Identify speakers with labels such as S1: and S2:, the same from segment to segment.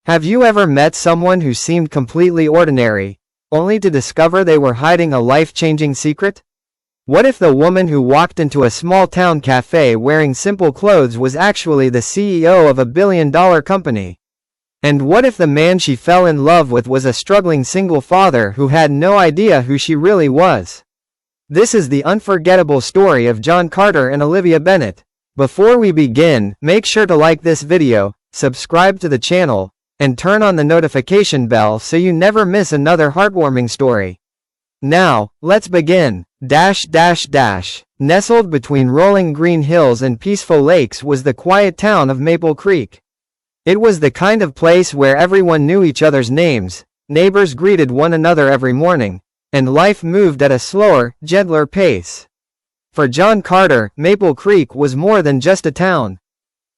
S1: Have you ever met someone who seemed completely ordinary, only to discover they were hiding a life-changing secret? What if the woman who walked into a small-town cafe wearing simple clothes was actually the CEO of a billion-dollar company? And what if the man she fell in love with was a struggling single father who had no idea who she really was? This is the unforgettable story of John Carter and Olivia Bennet. Before we begin, make sure to like this video, subscribe to the channel, and turn on the notification bell so you never miss another heartwarming story. Now, let's begin. Nestled between rolling green hills and peaceful lakes was the quiet town of Maple Creek. It was the kind of place where everyone knew each other's names, neighbors greeted one another every morning, and life moved at a slower, gentler pace. For John Carter, Maple Creek was more than just a town.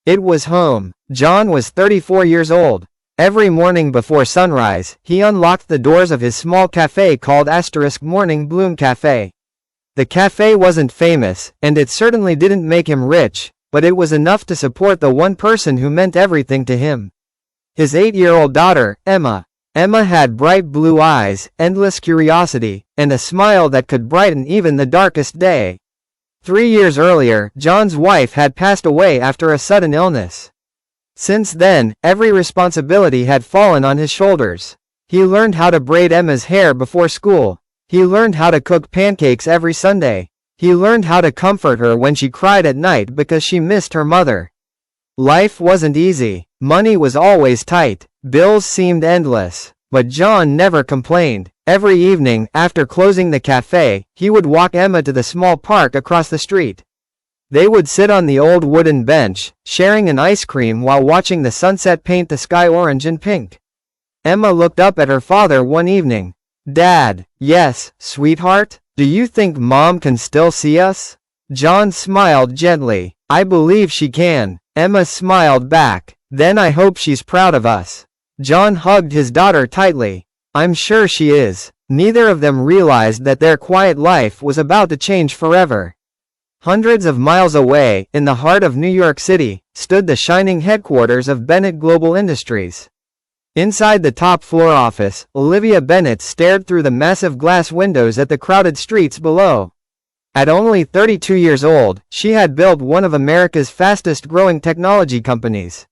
S1: It was home. John was 34 years old. Every morning before sunrise, he unlocked the doors of his small cafe called Morning Bloom Cafe. The cafe wasn't famous, and it certainly didn't make him rich, but it was enough to support the one person who meant everything to him. His 8-year-old daughter, Emma. Emma had bright blue eyes, endless curiosity, and a smile that could brighten even the darkest day. 3 years earlier, John's wife had passed away after a sudden illness. Since then, every responsibility had fallen on his shoulders. He learned how to braid Emma's hair before school. He learned how to cook pancakes every Sunday. He learned how to comfort her when she cried at night because she missed her mother. Life wasn't easy. Money was always tight. Bills seemed endless. But John never complained. Every evening, after closing the cafe, he would walk Emma to the small park across the street. They would sit on the old wooden bench, sharing an ice cream while watching the sunset paint the sky orange and pink. Emma looked up at her father one evening. "Dad." "Yes, sweetheart? Do you think Mom can still see us?" John smiled gently. "I believe she can." Emma smiled back. "Then I hope she's proud of us." John hugged his daughter tightly. "I'm sure she is." Neither of them realized that their quiet life was about to change forever. Hundreds of miles away, in the heart of New York City, stood the shining headquarters of Bennet Global Industries. Inside the top-floor office, Olivia Bennet stared through the massive glass windows at the crowded streets below. At only 32 years old, she had built one of America's fastest-growing technology companies.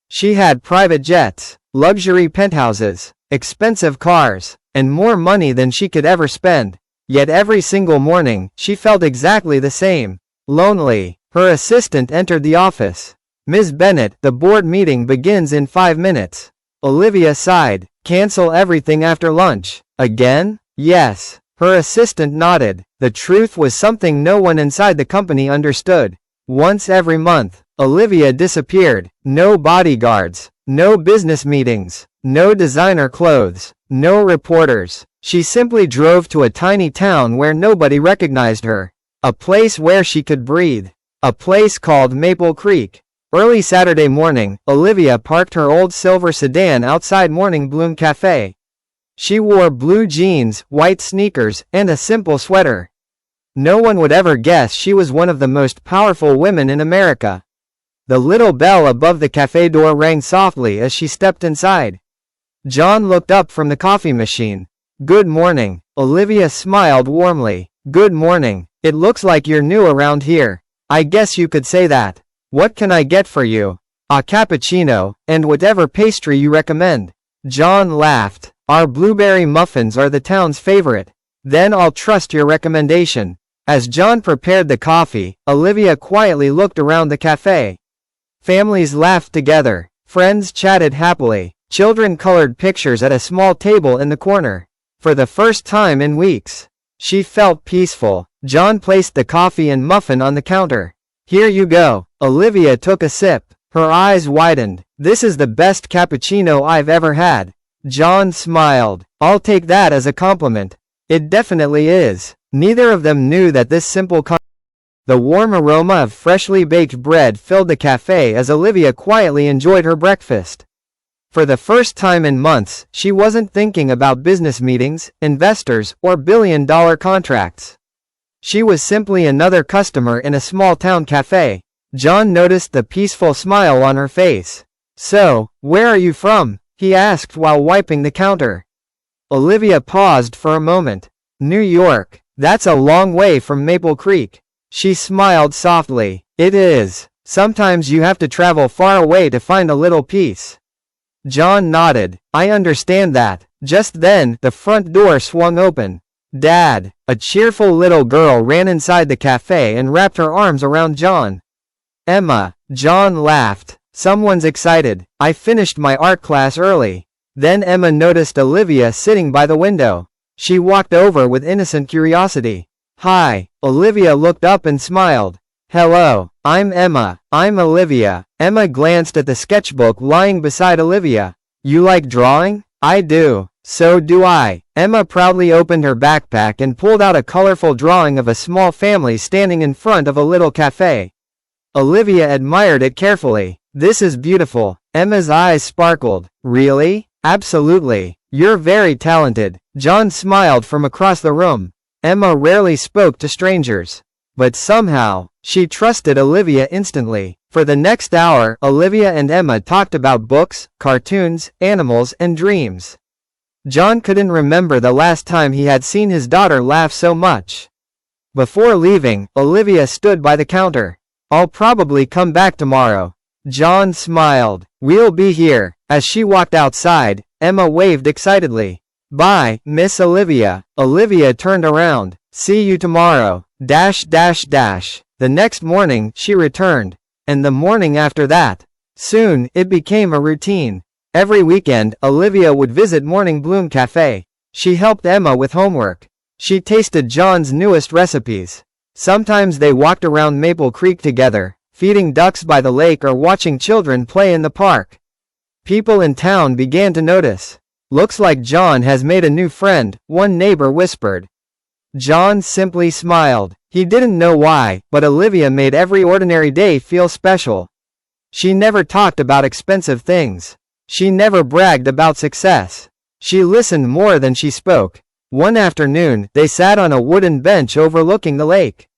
S1: She had private jets, luxury penthouses, expensive cars, and more money than she could ever spend. Yet every single morning, she felt exactly the same. Lonely. Her assistant entered the office. "Ms. Bennet, the board meeting begins in 5 minutes. Olivia sighed. "Cancel everything after lunch." "Again?" "Yes." Her assistant nodded. The truth was something no one inside the company understood. Once every month, Olivia disappeared. No bodyguards. No business meetings. No designer clothes. No reporters. She simply drove to a tiny town where nobody recognized her. A place where she could breathe. A place called Maple Creek. Early Saturday morning, Olivia parked her old silver sedan outside Morning Bloom Cafe. She wore blue jeans, white sneakers, and a simple sweater. No one would ever guess she was one of the most powerful women in America. The little bell above the cafe door rang softly as she stepped inside. John looked up from the coffee machine. "Good morning." Olivia smiled warmly. "Good morning. It looks like you're new around here. I guess you could say that. What can I get for you?" "A cappuccino, and whatever pastry you recommend." John laughed. "Our blueberry muffins are the town's favorite." "Then I'll trust your recommendation." As John prepared the coffee, Olivia quietly looked around the cafe. Families laughed together. Friends chatted happily. Children colored pictures at a small table in the corner. For the first time in weeks, she felt peaceful. John placed the coffee and muffin on the counter. "Here you go." Olivia took a sip. Her eyes widened. "This is the best cappuccino I've ever had." John smiled. "I'll take that as a compliment." "It definitely is." Neither of them knew that this simple The warm aroma of freshly baked bread filled the cafe as Olivia quietly enjoyed her breakfast. For the first time in months, she wasn't thinking about business meetings, investors, or billion-dollar contracts. She was simply another customer in a small-town cafe. John noticed the peaceful smile on her face. "So, where are you from?" he asked while wiping the counter. Olivia paused for a moment. New York. That's a long way from Maple Creek. She smiled softly. It is. Sometimes you have to travel far away to find a little peace. John nodded. I understand that. Just then, the front door swung open. Dad! A cheerful little girl ran inside the cafe and wrapped her arms around John. Emma. John laughed. Someone's excited. I finished my art class early. Then Emma noticed Olivia sitting by the window. She walked over with innocent curiosity. Hi. Olivia looked up and smiled. Hello. I'm Emma. I'm Olivia. Emma glanced at the sketchbook lying beside Olivia. You like drawing? I do. So do I. Emma proudly opened her backpack and pulled out a colorful drawing of a small family standing in front of a little cafe. Olivia admired it carefully. This is beautiful. Emma's eyes sparkled. Really? Absolutely. You're very talented. John smiled from across the room. Emma rarely spoke to strangers. But somehow, she trusted Olivia instantly. For the next hour, Olivia and Emma talked about books, cartoons, animals, and dreams. John couldn't remember the last time he had seen his daughter laugh so much. Before leaving, Olivia stood by the counter. I'll probably come back tomorrow. John smiled. We'll be here. As she walked outside, Emma waved excitedly. Bye, Miss Olivia. Olivia turned around. See you tomorrow. The next morning, she returned. And the morning after that. Soon, it became a routine. Every weekend, Olivia would visit Morning Bloom Cafe. She helped Emma with homework. She tasted John's newest recipes. Sometimes they walked around Maple Creek together, feeding ducks by the lake or watching children play in the park. People in town began to notice. Looks like John has made a new friend, one neighbor whispered. John simply smiled. He didn't know why, but Olivia made every ordinary day feel special. She never talked about expensive things. She never bragged about success. She listened more than she spoke. One afternoon, they sat on a wooden bench overlooking the lake.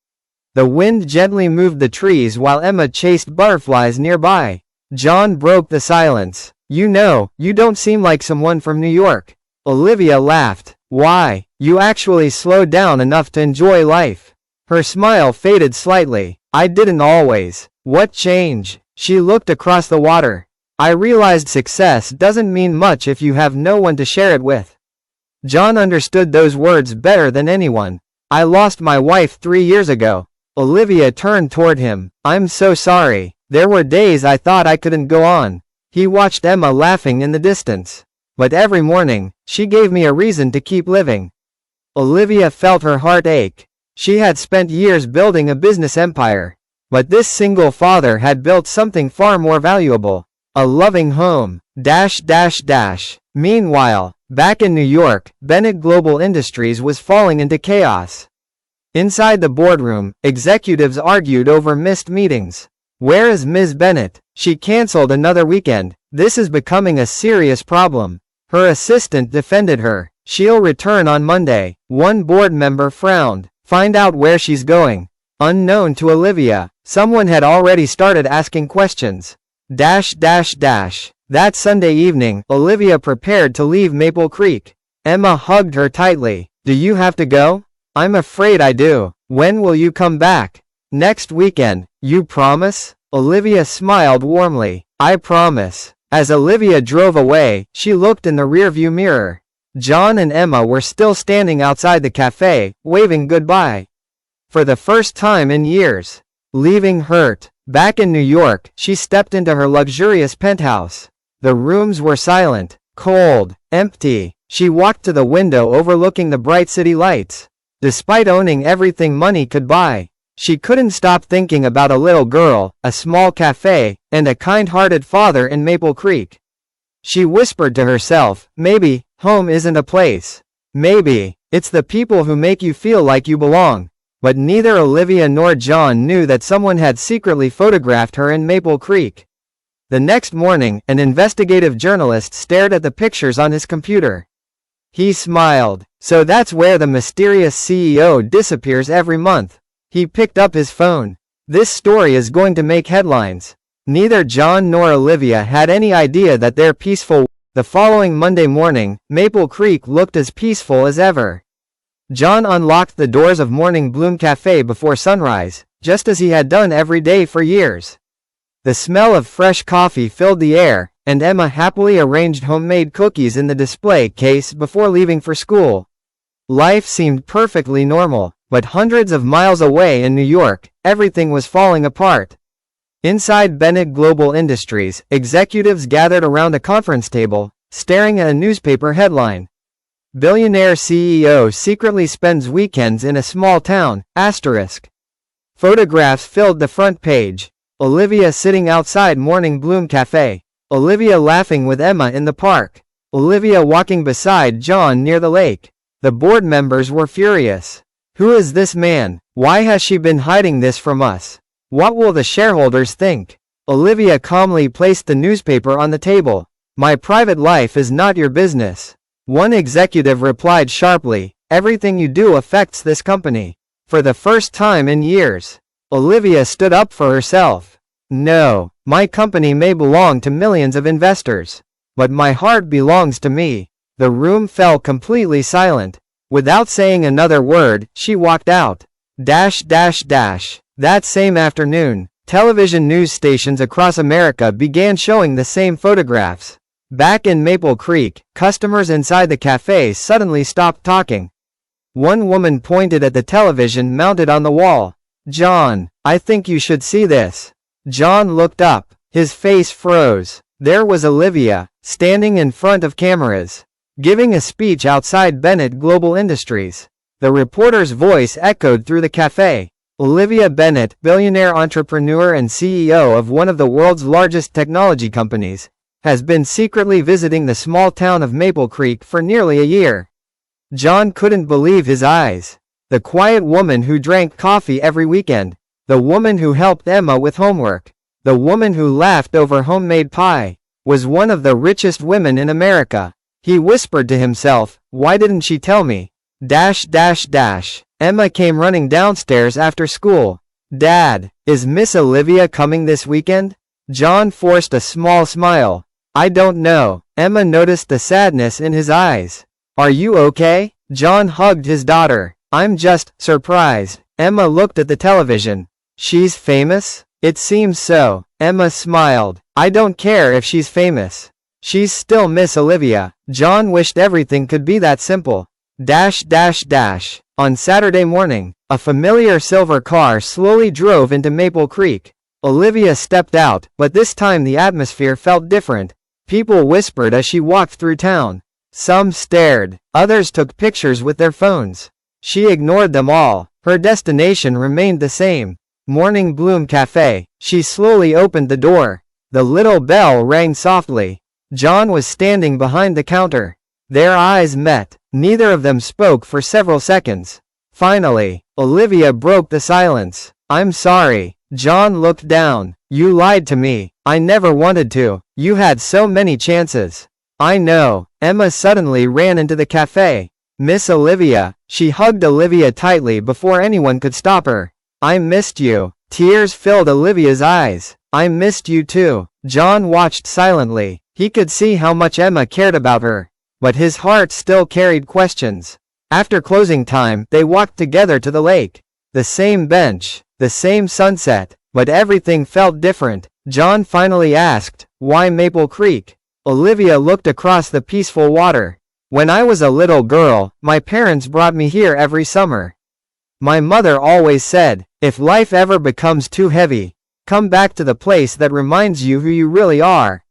S1: The wind gently moved the trees while Emma chased butterflies nearby. John broke the silence. You know, you don't seem like someone from New York. Olivia laughed. Why? You actually slowed down enough to enjoy life. Her smile faded slightly. I didn't always. What change? She looked across the water. I realized success doesn't mean much if you have no one to share it with. John understood those words better than anyone. I lost my wife 3 years ago. Olivia turned toward him. I'm so sorry. There were days I thought I couldn't go on. He watched Emma laughing in the distance. But every morning, she gave me a reason to keep living. Olivia felt her heart ache. She had spent years building a business empire. But this single father had built something far more valuable. A loving home. Meanwhile, back in New York, Bennett Global Industries was falling into chaos. Inside the boardroom, executives argued over missed meetings. Where is Ms. Bennett? She canceled another weekend. This is becoming a serious problem. Her assistant defended her. She'll return on Monday. One board member frowned. Find out where she's going. Unknown to Olivia, someone had already started asking questions. That Sunday evening, Olivia prepared to leave Maple Creek. Emma hugged her tightly. Do you have to go? I'm afraid I do. When will you come back? Next weekend. You promise? Olivia smiled warmly. I promise. As Olivia drove away, she looked in the rearview mirror. John and Emma were still standing outside the cafe, waving goodbye. For the first time in years. Leaving hurt. Back in New York, she stepped into her luxurious penthouse. The rooms were silent, cold, empty. She walked to the window overlooking the bright city lights. Despite owning everything money could buy, she couldn't stop thinking about a little girl, a small cafe, and a kind-hearted father in Maple Creek. She whispered to herself, maybe, home isn't a place. Maybe, it's the people who make you feel like you belong. But neither Olivia nor John knew that someone had secretly photographed her in Maple Creek. The next morning, an investigative journalist stared at the pictures on his computer. He smiled. So that's where the mysterious CEO disappears every month. He picked up his phone. This story is going to make headlines. Neither John nor Olivia had any idea that their peaceful The following Monday morning, Maple Creek looked as peaceful as ever. John unlocked the doors of Morning Bloom Cafe before sunrise, just as he had done every day for years. The smell of fresh coffee filled the air, and Emma happily arranged homemade cookies in the display case before leaving for school. Life seemed perfectly normal, but hundreds of miles away in New York, everything was falling apart. Inside Bennett Global Industries, executives gathered around a conference table, staring at a newspaper headline. Billionaire CEO secretly spends weekends in a small town, asterisk. Photographs filled the front page. Olivia sitting outside Morning Bloom Cafe. Olivia laughing with Emma in the park. Olivia walking beside John near the lake. The board members were furious. Who is this man? Why has she been hiding this from us? What will the shareholders think? Olivia calmly placed the newspaper on the table. My private life is not your business. One executive replied sharply, everything you do affects this company. For the first time in years, Olivia stood up for herself. No, my company may belong to millions of investors, but my heart belongs to me. The room fell completely silent. Without saying another word, she walked out. That same afternoon, television news stations across America began showing the same photographs. Back in Maple Creek, customers inside the cafe suddenly stopped talking. One woman pointed at the television mounted on the wall. John, I think you should see this. John looked up. His face froze. There was Olivia, standing in front of cameras, giving a speech outside Bennett Global Industries. The reporter's voice echoed through the cafe. Olivia Bennett, billionaire entrepreneur and CEO of one of the world's largest technology companies, has been secretly visiting the small town of Maple Creek for nearly a year. John couldn't believe his eyes. The quiet woman who drank coffee every weekend, the woman who helped Emma with homework, the woman who laughed over homemade pie, was one of the richest women in America. He whispered to himself, why didn't she tell me? Emma came running downstairs after school. Dad, is Miss Olivia coming this weekend? John forced a small smile. I don't know. Emma noticed the sadness in his eyes. Are you okay? John hugged his daughter. I'm just surprised. Emma looked at the television. She's famous? It seems so. Emma smiled. I don't care if she's famous. She's still Miss Olivia. John wished everything could be that simple. On Saturday morning, a familiar silver car slowly drove into Maple Creek. Olivia stepped out, but this time the atmosphere felt different. People whispered as she walked through town. Some stared, others took pictures with their phones. She ignored them all. Her destination remained the same. Morning Bloom Cafe. She slowly opened the door. The little bell rang softly. John was standing behind the counter. Their eyes met. Neither of them spoke for several seconds. Finally, Olivia broke the silence. I'm sorry. John looked down. You lied to me. I never wanted to. You had so many chances. I know. Emma suddenly ran into the cafe. Miss Olivia. She hugged Olivia tightly before anyone could stop her. I missed you. Tears filled Olivia's eyes. I missed you too. John watched silently. He could see how much Emma cared about her, but his heart still carried questions. After closing time, they walked together to the lake. The same bench, the same sunset, but everything felt different. John finally asked, why Maple Creek? Olivia looked across the peaceful water. When I was a little girl, my parents brought me here every summer. My mother always said, if life ever becomes too heavy, come back to the place that reminds you who you really are.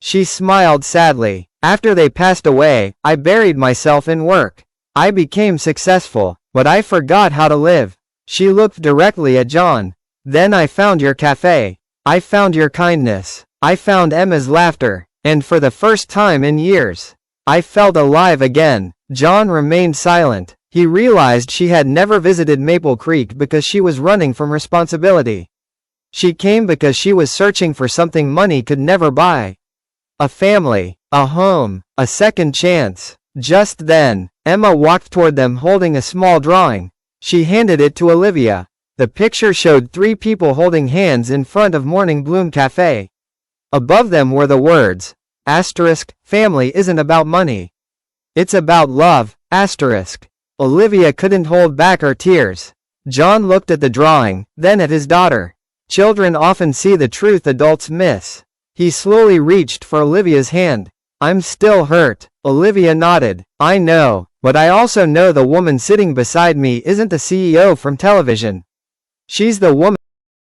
S1: She smiled sadly. After they passed away, I buried myself in work. I became successful, but I forgot how to live. She looked directly at John. Then I found your cafe. I found your kindness. I found Emma's laughter. And for the first time in years, I felt alive again. John remained silent. He realized she had never visited Maple Creek because she was running from responsibility. She came because she was searching for something money could never buy. A family, a home, a second chance. Just then, Emma walked toward them holding a small drawing. She handed it to Olivia. The picture showed 3 people holding hands in front of Morning Bloom Cafe. Above them were the words, Asterisk, family isn't about money. It's about love. Asterisk. Olivia couldn't hold back her tears. John looked at the drawing, then at his daughter. Children often see the truth adults miss. He slowly reached for Olivia's hand. I'm still hurt. Olivia nodded. I know, but I also know the woman sitting beside me isn't the CEO from television. She's the woman